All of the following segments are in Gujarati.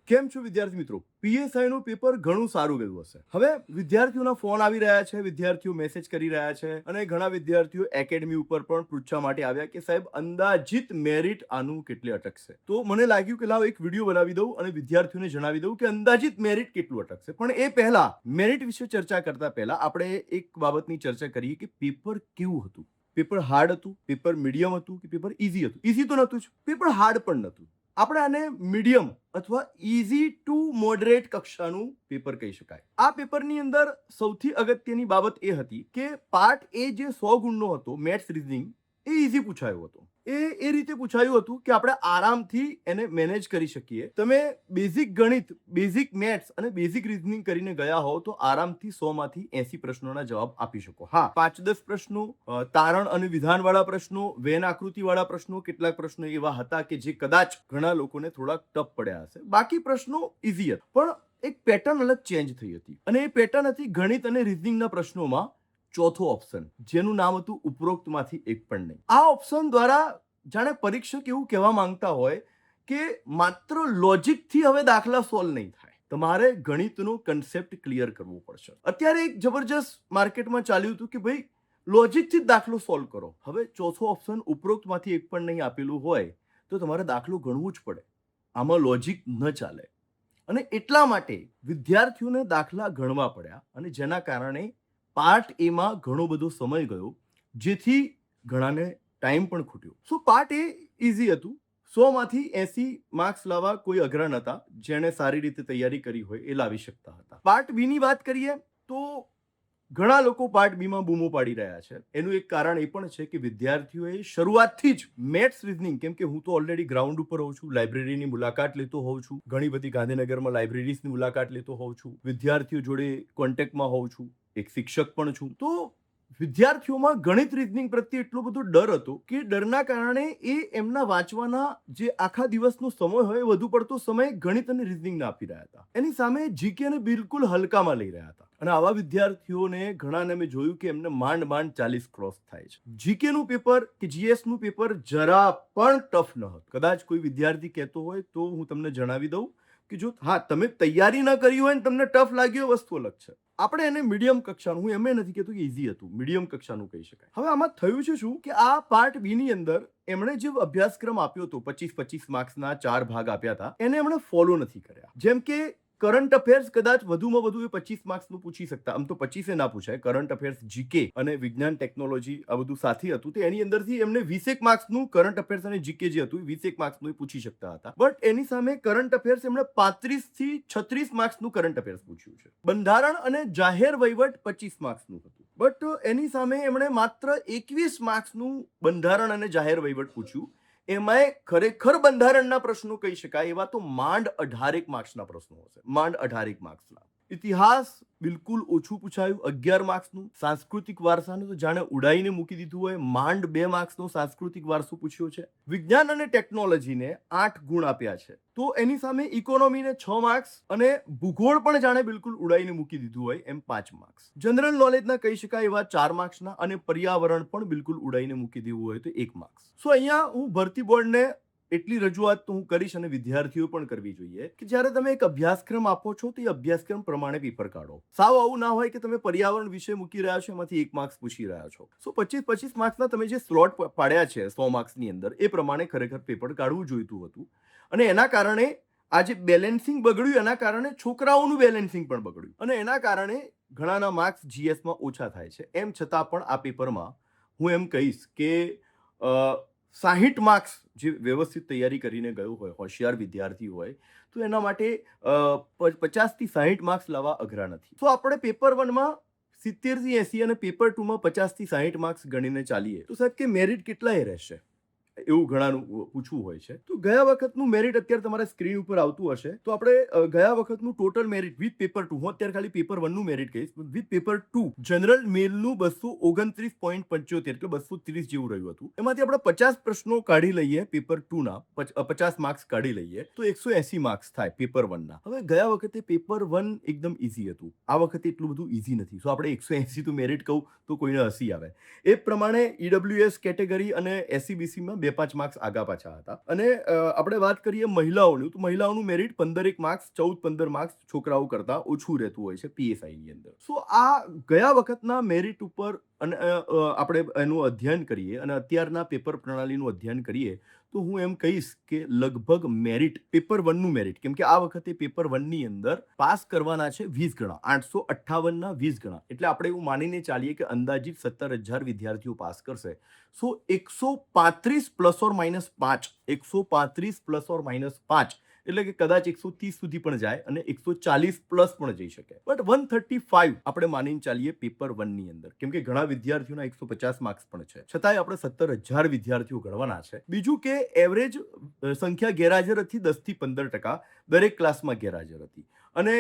કેમ છો વિદ્યાર્થી મિત્રો? પીએસઆઈ નું પેપર ઘણું સારું ગયું હશે. હવે વિદ્યાર્થીઓના ફોન આવી રહ્યા છે, વિદ્યાર્થીઓ મેસેજ કરી રહ્યા છે અને ઘણા વિદ્યાર્થીઓ એકેડમી ઉપર પણ પૂછવા માટે આવ્યા કે સાહેબ અંદાજિત મેરિટ આનું કેટલે અટકશે. તો મને લાગ્યું કે લાવ એક વિડીયો બનાવી દઉં અને વિદ્યાર્થીઓને જણાવી દઉં કે અંદાજિત મેરિટ કેટલું અટકશે. પણ એ પહેલા મેરિટ વિશે ચર્ચા કરતા પહેલા આપણે એક બાબતની ચર્ચા કરીએ કે પેપર કેવું હતું. પેપર હાર્ડ હતું, પેપર મીડિયમ હતું કે પેપર ઇઝી હતું? ઇઝી તો નહોતું જ, પેપર હાર્ડ પણ નહોતું. આપણે આને મીડિયમ અથવા ઇઝી ટુ મોડરેટ કક્ષાનું પેપર કહી શકાય. આ પેપરની અંદર સૌથી અગત્યની બાબત એ હતી કે પાર્ટ એ જે 100 ગુણનો હતો, મેથ્સ રીઝનિંગ, એ ઇઝી પૂછાયો હતો. એ રીતે પૂછાયું હતું કે આપણે આરામથી એને મેનેજ કરી શકીએ. તમે બેઝિક ગણિત, બેઝિક મેથ્સ અને બેઝિક રીઝનિંગ કરીને ગયા હોવ તો આરામથી 100 માંથી 80 પ્રશ્નોના જવાબ આપી શકો. હા, 5-10 પ્રશ્નો તારણ અને વિધાનવાળા પ્રશ્નો, વેન આકૃતિવાળા પ્રશ્નો, કેટલાક પ્રશ્નો એવા હતા કે જે કદાચ ઘણા લોકોને થોડા ટફ પડ્યા હશે. બાકી પ્રશ્નો ઇઝી હતા, પણ એક પેટર્ન અલગ ચેન્જ થઈ હતી અને એ પેટર્ન હતી ગણિત અને રીઝનિંગના પ્રશ્નોમાં ચોથો ઓપ્શન, જેનું નામ હતું ઉપરોક્તમાંથી એક પણ નહીં. આ ઓપ્શન દ્વારા જાણે પરીક્ષક એવું કહેવા માંગતા હોય કે માત્ર લોજિકથી હવે દાખલા સોલ્વ નહીં થાય, તમારે ગણિતનો કન્સેપ્ટ ક્લિયર કરવો પડશે. અત્યારે એક જબરજસ્ત માર્કેટમાં ચાલ્યું હતું કે ભાઈ લોજિકથી જ દાખલો સોલ્વ કરો. હવે ચોથો ઓપ્શન ઉપરોક્તમાંથી એક પણ નહીં આપેલું હોય તો તમારે દાખલો ગણવું જ પડે. આમાં લોજિક ન ચાલે અને એટલા માટે વિદ્યાર્થીઓને દાખલા ગણવા પડ્યા અને જેના કારણે પાર્ટ એમાં ઘણો બધો સમય ગયો, જેથી ઘણાને ટાઈમ પણ ખૂટ્યો. સો પાર્ટ એ ઇઝી હતું. 100 માંથી 80 માર્ક્સ લાવવા કોઈ અઘરા નહોતા. જેણે સારી રીતે તૈયારી કરી હોય એ લાવી શકતા હતા. પાર્ટ બી ની વાત કરીએ તો ઘણા લોકો પાર્ટ બી માં બૂમો પાડી રહ્યા છે. એનું એક કારણ એ પણ છે કે વિદ્યાર્થીઓએ શરૂઆતથી જ મેથ્સ રીઝનિંગ, કેમ કે હું તો ઓલરેડી ગ્રાઉન્ડ ઉપર હોઉં છું, લાઇબ્રેરીની મુલાકાત લેતો હોઉં છું, ઘણી બધી ગાંધીનગરમાં લાઇબ્રેરીઝની મુલાકાત લેતો હોઉં છું, વિદ્યાર્થીઓ જોડે કોન્ટેક્ટમાં હોઉં છું, એક શિક્ષક પણ છું. તો વિદ્યાર્થીઓમાં ગણિત રીઝનિંગ પ્રત્યે એટલો બધો ડર હતો કે ડરના કારણે એ એમના વાંચવાના જે આખા દિવસનો સમય હોય વધુ પડતો સમય ગણિત અને રીઝનિંગને આપી રહ્યા હતા. એની સામે જીકેને બિલકુલ હલકામાં લઈ રહ્યા હતા અને આવા વિદ્યાર્થીઓને ઘણાને મેં જોયું કે એમને માંડ 40 ક્રોસ થાય છે. જીકેનું પેપર કે જીએસનું પેપર જરા પણ ટફ ન હતું. કદાચ કોઈ વિદ્યાર્થી કહેતો હોય તો હું તમને જણાવી દઉં કે જો હા તમે તૈયારી ન કરી હોય ને તમને ટફ લાગ્યો, વસ્તુ અલગ છે. આપણે એને મીડિયમ કક્ષાનું, હું એમ નથી કહેતો કે ઇઝી હતું, મીડિયમ કક્ષાનું કહી શકાય. હવે આમાં થયું છે શું કે આ પાર્ટ બી ની અંદર એમણે જે અભ્યાસક્રમ આપ્યો હતો, 25-25 માર્ક્સના 4 ભાગ આપ્યા હતા, એને એમણે ફોલો નથી કર્યા. જેમ કે કરંટ અફેર્સ કદાચ વધુમાં વધુ એ 25 માર્ક્સનું પૂછી શકતા. આમ તો 25 ના પૂછાય. કરંટ અફેર્સ, જીકે અને વિજ્ઞાન ટેકનોલોજી આ બધું સાથે હતું, તો એની અંદરથી એમને 20 માર્ક્સનું કરંટ અફેર્સ અને જીકે જે હતું 20 માર્ક્સનું એ પૂછી શકતા હતા. બટ એની સામે કરંટ અફેર્સ એમણે 35 થી 36 માર્ક્સનું કરંટ અફેર્સ પૂછ્યું છે. બંધારણ અને જાહેર વહીવટ 25 માર્ક્સનું હતું, બટ એની સામે એમણે માત્ર 21 માર્ક્સનું બંધારણ અને જાહેર વહીવટ પૂછ્યું. એમાંય ખરેખર બંધારણના પ્રશ્નો કહી શકાય એવા તો માંડ 18 માર્ક્સના પ્રશ્નો હશે, માંડ 18 માર્ક્સના. ઇતિહાસ બિલકુલ ઓછું પૂછાયું, 11 માર્ક્સનું. સાંસ્કૃતિક વારસાનું તો જાણે ઉડાઈને મૂકી દીધું હોય, માંડ 2 માર્ક્સનો સાંસ્કૃતિક વારસો પૂછ્યો છે. વિજ્ઞાન અને ટેકનોલોજીને 8 ગુણ આપ્યા છે, તો એની સામે ઇકોનોમીને 6 માર્ક્સ અને ભૂગોળ પણ જાણે બિલકુલ ઉડાઈને મૂકી દીધું હોય એમ 5 માર્ક્સ. જનરલ નોલેજના કહી શકાય એવા 4 માર્ક્સના અને પર્યાવરણ પણ બિલકુલ ઉડાઈને મૂકી દેવું હોય તો 1 માર્ક્સ. સો અહીંયા હું ભરતી બોર્ડને એટલી રજૂઆત તો હું કરીશ અને વિદ્યાર્થીઓ પણ કરવી જોઈએ કે જ્યારે તમે એક અભ્યાસક્રમ આપો છો તો એ અભ્યાસક્રમ પ્રમાણે પેપર કાઢો. સાવ આવું ના હોય કે તમે પર્યાવરણ વિશે મૂકી રહ્યા છો, એમાંથી 1 માર્ક્સ પૂછી રહ્યા છો. સો 25-25 માર્ક્સના તમે જે સ્લોટ પાડ્યા છે 100 માર્ક્સની અંદર, એ પ્રમાણે ખરેખર પેપર કાઢવું જોઈતું હતું અને એના કારણે આ જે બેલેન્સિંગ બગડ્યું, એના કારણે છોકરાઓનું બેલેન્સિંગ પણ બગડ્યું અને એના કારણે ઘણાના માર્ક્સ જીએસમાં ઓછા થાય છે. એમ છતાં પણ આ પેપરમાં હું એમ કહીશ કે 60 માર્ક્સ જે વ્યવસ્થિત તૈયારી કરીને ગયો હોય, હોશિયાર વિદ્યાર્થી હોય, તો એના માટે 50 થી 60 માર્ક્સ લાવવા અઘરા નથી. તો આપણે પેપર 1 માં 70 થી 80 અને પેપર 2 માં 50 થી 60 માર્ક્સ ગણીને ચાલીએ તો સાહેબ કે મેરિટ કેટલાય રહેશે એવું ઘણાનું પૂછવું હોય છે. તો ગયા વખતનું મેરિટ અત્યારે તમારા સ્ક્રીન ઉપર આવતું હશે. તો આપણે ગયા વખતનું ટોટલ મેરિટ વિથ પેપર 2, હું અત્યારે ખાલી પેપર 1 નું મેરિટ કહીશ, વિથ પેપર 2 જનરલ મેલનું 229.75 એટલે 230 જેવું રહ્યું હતું. એમાંથી આપણે 50 પ્રશ્નો કાઢી લઈએ પેપર 2 ના, 50 માર્ક્સ કાઢી લઈએ તો 180 માર્ક્સ થાય પેપર 1 ના. હવે ગયા વખતે પેપર 1 એકદમ ઇઝી હતું, આ વખતે એટલું બધું ઇઝી નથી. તો આપણે 180 તો મેરિટ કહું તો કોઈને હસી આવે. એ પ્રમાણે ઈડબ્લ્યુએસ કેટેગરી અને એસસીબીસીમાં 2-5 માર્ક્સ આગા પાછા હતા. અને આપણે વાત કરીએ મહિલાઓની, તો મહિલાઓનું મેરિટ 15 માર્ક્સ 14-15 માર્ક્સ છોકરાઓ કરતા ઓછું રહેતું હોય છે પીએસઆઈની અંદર. સો આ ગયા વખતના મેરિટ ઉપર અને આપણે એનું અધ્યયન કરીએ અને અત્યારના પેપર પ્રણાલીનું અધ્યયન કરીએ તો હું એમ કહીશ કે લગભગ મેરિટ પેપર 1નું મેરિટ, કેમ કે આ વખતે પેપર 1ની અંદર પાસ કરવાના છે 20 ગણા, 858ના 20 ગણા. એટલે આપણે એવું માનીને ચાલીએ કે અંદાજિત 17,000 વિદ્યાર્થીઓ પાસ કરશે. સો 135 plus or minus 5, 135 plus or minus 5 એટલે કે કદાચ 130 સુધી પણ જાય અને 140 પ્લસ પણ જઈ શકે. બટ 135 આપણે માનીને ચાલીએ પેપર 1ની અંદર, કેમ કે ઘણા વિદ્યાર્થીઓના 150 માર્ક્સ પણ છે, છતાંય આપણે 17,000 વિદ્યાર્થીઓ ગણવાના છે. બીજું કે એવરેજ સંખ્યા ગેરહાજર હતી 10 થી 15%, દરેક ક્લાસમાં ગેરહાજર હતી. અને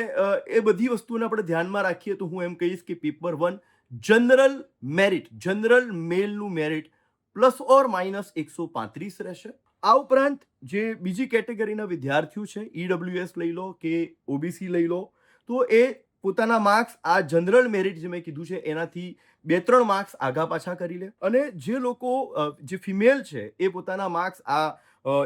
એ બધી વસ્તુને આપણે ધ્યાનમાં રાખીએ તો હું એમ કહીશ કે પેપર 1 જનરલ મેરિટ, જનરલ મેલનું મેરિટ પ્લસ ઓર માઇનસ 135 રહેશે. આ ઉપરાંત જે બીજી કેટેગરીના વિદ્યાર્થીઓ છે, ઈડબ્લ્યુએસ લઈ લો કે ઓબીસી લઈ લો, તો એ પોતાના માર્ક્સ આ જનરલ મેરિટ જે મેં કીધું છે એનાથી 2-3 માર્ક્સ આગા પાછા કરી લે. અને જે લોકો જે ફિમેલ છે એ પોતાના માર્ક્સ આ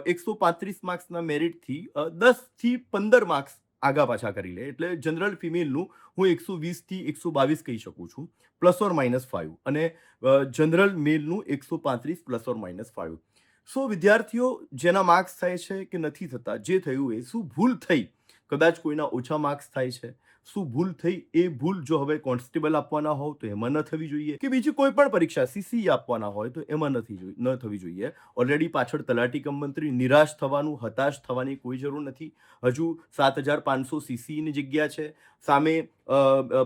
135 માર્ક્સના મેરિટથી 10 થી 15 માર્ક્સ આગા પાછા કરી લે. એટલે જનરલ ફિમેલનું હું 120 થી 122 કહી શકું છું, પ્લસ ઓર માઇનસ 5, અને જનરલ મેલનું 135 પ્લસ ઓર માઇનસ 5. સો વિદ્યાર્થીઓ જેના માર્ક્સ થાય છે કે નથી થતા, જે થયું એ શું ભૂલ થઈ, કદાચ કોઈના ઓછા માર્ક્સ થાય છે, શું ભૂલ થઈ, એ ભૂલ જો હવે કોન્સ્ટેબલ આપવાના હોય તો એમાં ન થવી જોઈએ, કે બીજી કોઈ પણ પરીક્ષા સીસી આપવાના હોય તો એમાં ન થવી જોઈએ. ઓલરેડી પાછળ તલાટી કમ મંત્રી, નિરાશ થવાનું, હતાશ થવાની કોઈ જરૂર નથી. હજુ 7,500 સીસીની જગ્યા છે, સામે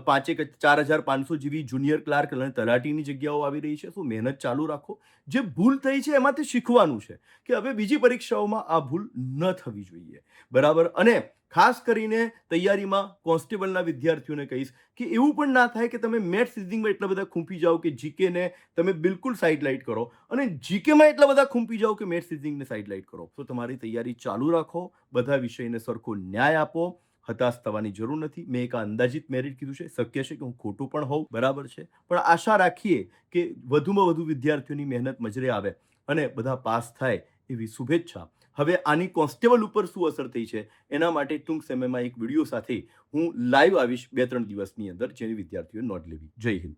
4,500 જેવી જુનિયર ક્લાર્ક અને તલાટીની જગ્યાઓ આવી રહી છે. શું મહેનત ચાલુ રાખો. જે ભૂલ થઈ છે એમાંથી શીખવાનું છે કે હવે બીજી પરીક્ષાઓમાં આ ભૂલ ન થવી જોઈએ, બરાબર. અને ખાસ કરીને તૈયારીમાં કોન્સ્ટેબલના વિદ્યાર્થીઓને કહીશ કે એવું પણ ના થાય કે તમે મેથ્સ રીઝનિંગમાં એટલા બધા ખૂંપી જાઓ કે જીકેને તમે બિલકુલ સાઇડલાઇટ કરો, અને જીકેમાં એટલા બધા ખૂંપી જાઓ કે મેથ્સ રીઝનિંગને સાઇડલાઇટ કરો. તો તમારી તૈયારી ચાલુ રાખો, બધા વિષયને સરખો ન્યાય આપો, હતાશ થવાની જરૂર નથી. મેં એક અંદાજિત મેરિટ કીધું છે, શક્ય છે કે હું ખોટું પણ હોઉં, બરાબર છે, પણ આશા રાખીએ કે વધુમાં વધુ વિદ્યાર્થીઓની મહેનત મજરે આવે અને બધા પાસ થાય એવી શુભેચ્છા. હવે આની કોન્સ્ટેબલ ઉપર શું અસર થઈ છે એના માટે ટૂંક સમયમાં એક વિડીયો સાથે હું લાઈવ આવીશ 2-3 દિવસની અંદર, જેની વિદ્યાર્થીઓએ નોંધ લેવી. જય હિન્દ.